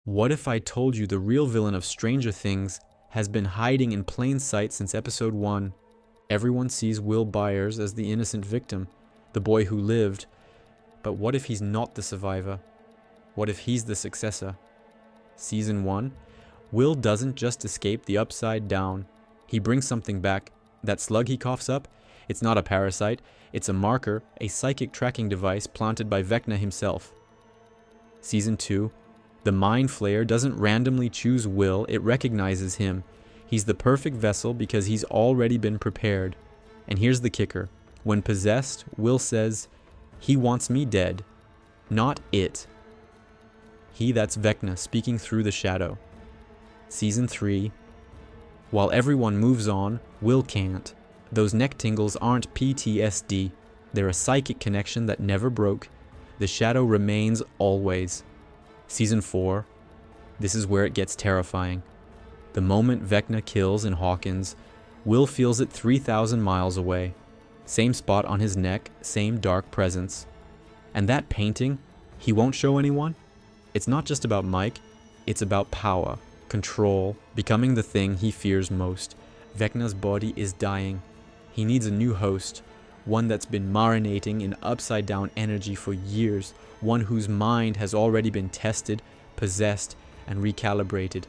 What if I told you the real villain of Stranger Things has been hiding in plain sight since episode 1? Everyone sees Will Byers as the innocent victim, the boy who lived. But what if he's not the survivor? What if he's the successor? Season 1, Will doesn't just escape the Upside Down. He brings something back. That slug he coughs up, it's not a parasite, it's a marker, a psychic tracking device planted by Vecna himself. Season 2, the Mind Flayer doesn't randomly choose Will, it recognizes him. He's the perfect vessel because he's already been prepared. And here's the kicker. When possessed, Will says, "He wants me dead, not it." He, that's Vecna, speaking through the shadow. Season 3, while everyone moves on, Will can't. Those neck tingles aren't PTSD. They're a psychic connection that never broke. The shadow remains always. Season 4, this is where it gets terrifying. The moment Vecna kills in Hawkins, Will feels it 3,000 miles away. Same spot on his neck, same dark presence. And that painting, he won't show anyone? It's not just about Mike, it's about power, control, becoming the thing he fears most. Vecna's body is dying. He needs a new host, one that's been marinating in upside-down energy for years, one whose mind has already been tested, possessed, and recalibrated.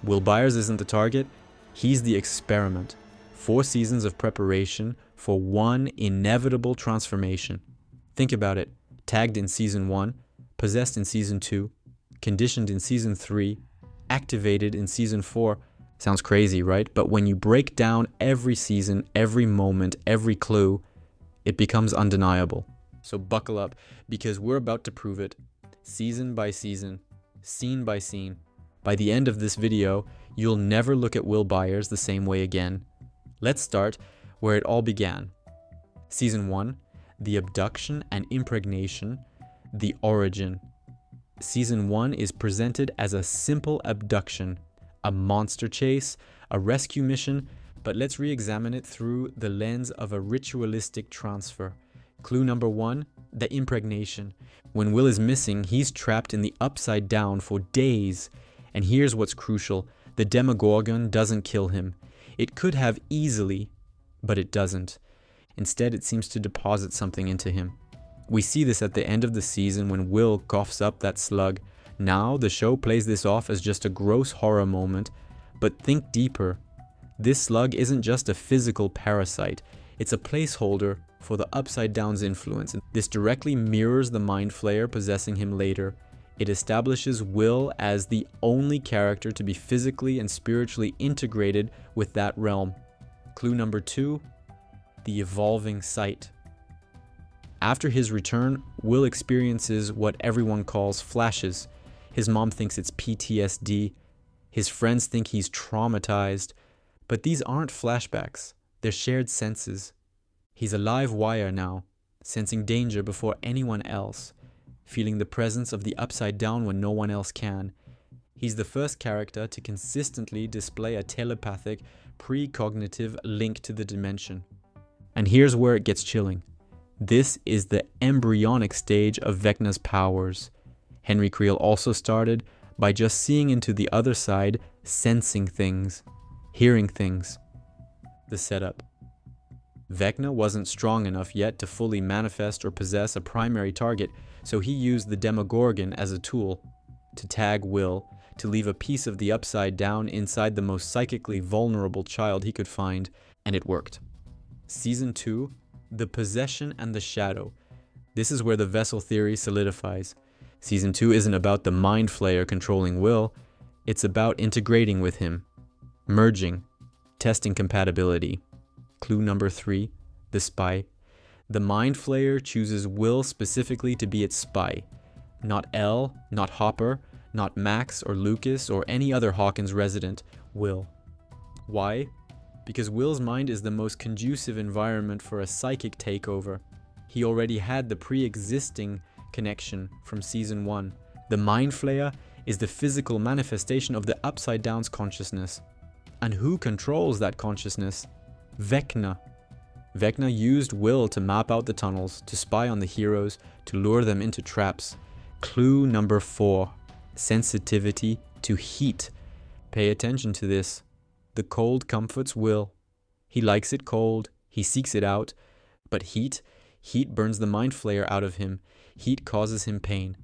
Will Byers isn't the target, he's the experiment. 4 seasons of preparation for one inevitable transformation. Think about it. Tagged in Season 1, possessed in Season 2, conditioned in Season 3, activated in Season 4. Sounds crazy, right? But when you break down every season, every moment, every clue, it becomes undeniable. So buckle up, because we're about to prove it. Season by season, scene by scene. By the end of this video, you'll never look at Will Byers the same way again. Let's start where it all began. Season 1, the abduction and impregnation, the origin. Season 1 is presented as a simple abduction, a monster chase, a rescue mission, but let's re-examine it through the lens of a ritualistic transfer. Clue number 1, the impregnation. When Will is missing, he's trapped in the Upside Down for days. And here's what's crucial, the Demogorgon doesn't kill him. It could have easily, but it doesn't. Instead, it seems to deposit something into him. We see this at the end of the season when Will coughs up that slug. Now, the show plays this off as just a gross horror moment, but think deeper. This slug isn't just a physical parasite, it's a placeholder for the Upside Down's influence. This directly mirrors the Mind Flayer possessing him later. It establishes Will as the only character to be physically and spiritually integrated with that realm. Clue number 2, the evolving sight. After his return, Will experiences what everyone calls flashes. His mom thinks it's PTSD. His friends think he's traumatized. But these aren't flashbacks. They're shared senses. He's a live wire now, sensing danger before anyone else, feeling the presence of the Upside Down when no one else can. He's the first character to consistently display a telepathic, precognitive link to the dimension. And here's where it gets chilling. This is the embryonic stage of Vecna's powers. Henry Creel also started by just seeing into the other side, sensing things, hearing things. The setup. Vecna wasn't strong enough yet to fully manifest or possess a primary target, so he used the Demogorgon as a tool to tag Will, to leave a piece of the Upside Down inside the most psychically vulnerable child he could find, and it worked. Season 2, the possession and the shadow. This is where the vessel theory solidifies. Season 2 isn't about the Mind Flayer controlling Will, it's about integrating with him, merging, testing compatibility. Clue number 3, the spy. The Mind Flayer chooses Will specifically to be its spy. Not Elle, not Hopper, not Max or Lucas or any other Hawkins resident. Will. Why? Because Will's mind is the most conducive environment for a psychic takeover. He already had the pre-existing connection from Season 1. The Mind Flayer is the physical manifestation of the Upside Down's consciousness. And who controls that consciousness? Vecna. Vecna used Will to map out the tunnels, to spy on the heroes, to lure them into traps. Clue number 4. sensitivity to heat. Pay attention to this. The cold comforts Will. He likes it cold, he seeks it out, but heat burns the Mind Flayer out of him. Heat causes him pain.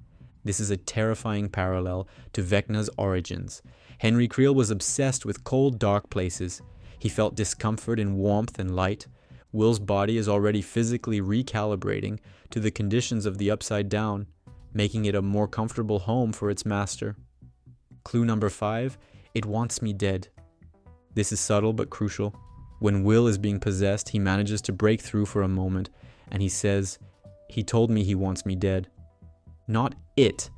This is a terrifying parallel to Vecna's origins. Henry Creel was obsessed with cold, dark places. He felt discomfort in warmth and light. Will's body is already physically recalibrating to the conditions of the Upside Down, making it a more comfortable home for its master. Clue number 5, it wants me dead. This is subtle but crucial. When Will is being possessed, he manages to break through for a moment, and he says, "He told me he wants me dead." Not it.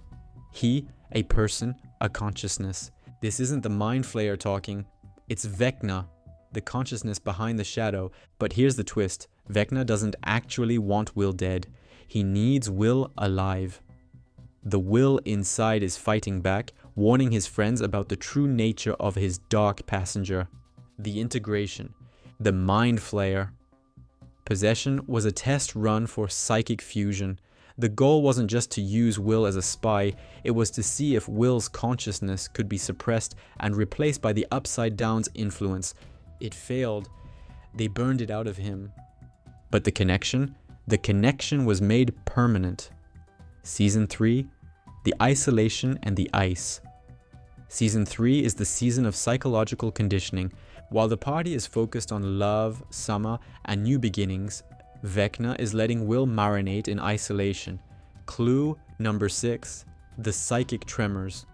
He, a person, a consciousness. This isn't the Mind Flayer talking. It's Vecna, the consciousness behind the shadow. But here's the twist. Vecna doesn't actually want Will dead. He needs Will alive. The Will inside is fighting back, warning his friends about the true nature of his dark passenger. The integration. The Mind Flayer. Possession was a test run for psychic fusion. The goal wasn't just to use Will as a spy, it was to see if Will's consciousness could be suppressed and replaced by the Upside Down's influence. It failed. They burned it out of him. But the connection was made permanent. Season 3, the isolation and the ice. Season 3 is the season of psychological conditioning. While the party is focused on love, summer, and new beginnings, Vecna is letting Will marinate in isolation. Clue number 6, the psychic tremors.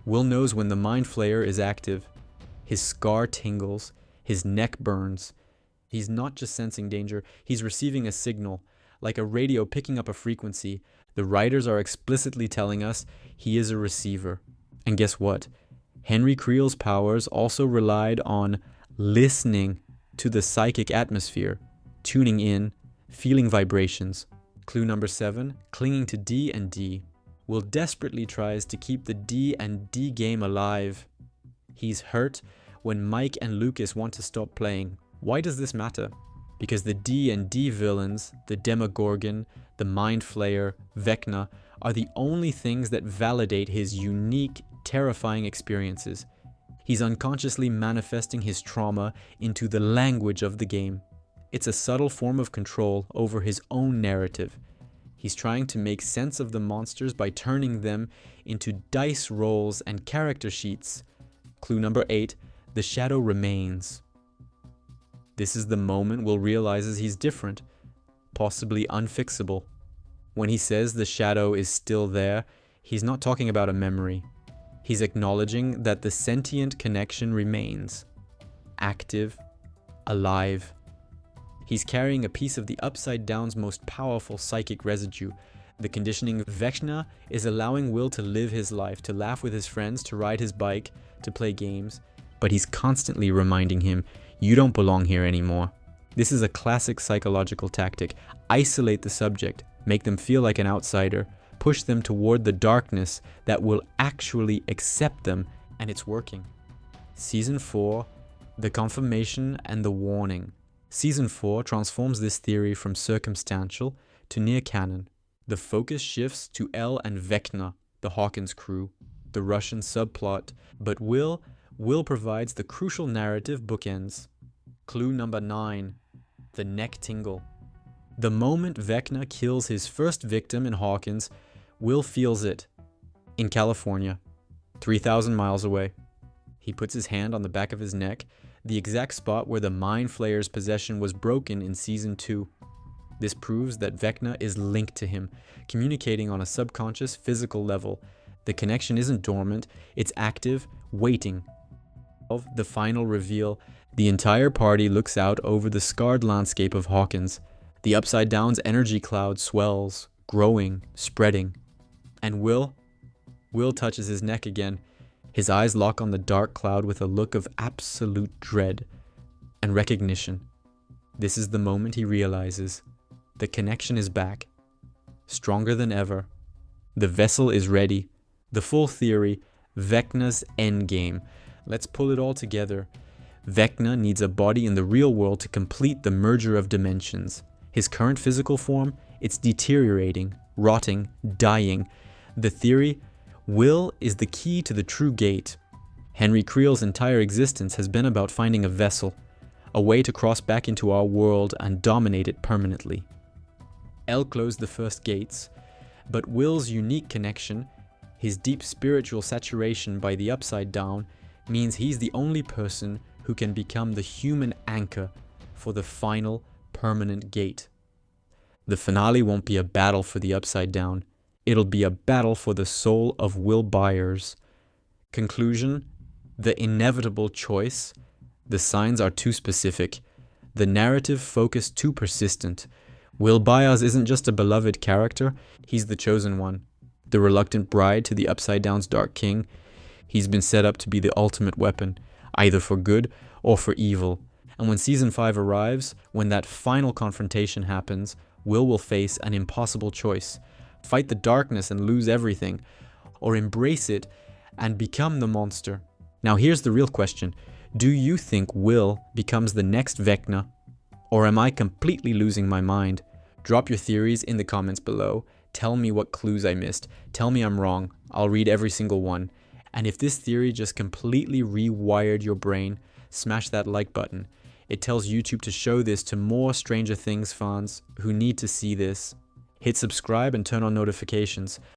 Will knows when the Mind Flayer is active. His scar tingles, his neck burns. He's not just sensing danger, he's receiving a signal, like a radio picking up a frequency. The writers are explicitly telling us he is a receiver. And guess what? Henry Creel's powers also relied on listening to the psychic atmosphere, tuning in, feeling vibrations. Clue number 7, clinging to D and D. Will desperately tries to keep the D and D game alive. He's hurt when Mike and Lucas want to stop playing. Why does this matter? Because the D and D villains, the Demogorgon, the Mind Flayer, Vecna, are the only things that validate his unique, terrifying experiences. He's unconsciously manifesting his trauma into the language of the game. It's a subtle form of control over his own narrative. He's trying to make sense of the monsters by turning them into dice rolls and character sheets. Clue number 8, the shadow remains. This is the moment Will realizes he's different, possibly unfixable. When he says the shadow is still there, he's not talking about a memory. He's acknowledging that the sentient connection remains, active, alive. He's carrying a piece of the Upside Down's most powerful psychic residue. The conditioning of Vecna is allowing Will to live his life, to laugh with his friends, to ride his bike, to play games. But he's constantly reminding him, you don't belong here anymore. This is a classic psychological tactic. Isolate the subject, make them feel like an outsider, push them toward the darkness that will actually accept them, and it's working. Season 4, the confirmation and the warning. Season 4 transforms this theory from circumstantial to near canon. The focus shifts to El and Vecna, the Hawkins crew, the Russian subplot, but Will provides the crucial narrative bookends. Clue number 9, the neck tingle. The moment Vecna kills his first victim in Hawkins, Will feels it. In California, 3,000 miles away. He puts his hand on the back of his neck, the exact spot where the Mind Flayer's possession was broken in Season 2. This proves that Vecna is linked to him, communicating on a subconscious physical level. The connection isn't dormant, it's active, waiting. Of the final reveal, the entire party looks out over the scarred landscape of Hawkins. The Upside Down's energy cloud swells, growing, spreading. And Will touches his neck again. His eyes lock on the dark cloud with a look of absolute dread and recognition. This is the moment he realizes the connection is back, stronger than ever. The vessel is ready. The full theory, Vecna's endgame. Let's pull it all together. Vecna needs a body in the real world to complete the merger of dimensions. His current physical form, it's deteriorating, rotting, dying. The theory, Will is the key to the true gate. Henry Creel's entire existence has been about finding a vessel, a way to cross back into our world and dominate it permanently. El closed the first gates, but Will's unique connection, his deep spiritual saturation by the Upside Down, means he's the only person who can become the human anchor for the final permanent gate. The finale won't be a battle for the Upside Down. It'll be a battle for the soul of Will Byers. Conclusion: the inevitable choice. The signs are too specific. The narrative focus too persistent. Will Byers isn't just a beloved character, he's the chosen one. The reluctant bride to the Upside Down's Dark King. He's been set up to be the ultimate weapon, either for good or for evil. And when Season 5 arrives, when that final confrontation happens, Will face an impossible choice. Fight the darkness and lose everything, or embrace it and become the monster. Now here's the real question. Do you think Will becomes the next Vecna? Or am I completely losing my mind? Drop your theories in the comments below. Tell me what clues I missed. Tell me I'm wrong. I'll read every single one. And if this theory just completely rewired your brain, smash that like button. It tells YouTube to show this to more Stranger Things fans who need to see this. Hit subscribe and turn on notifications.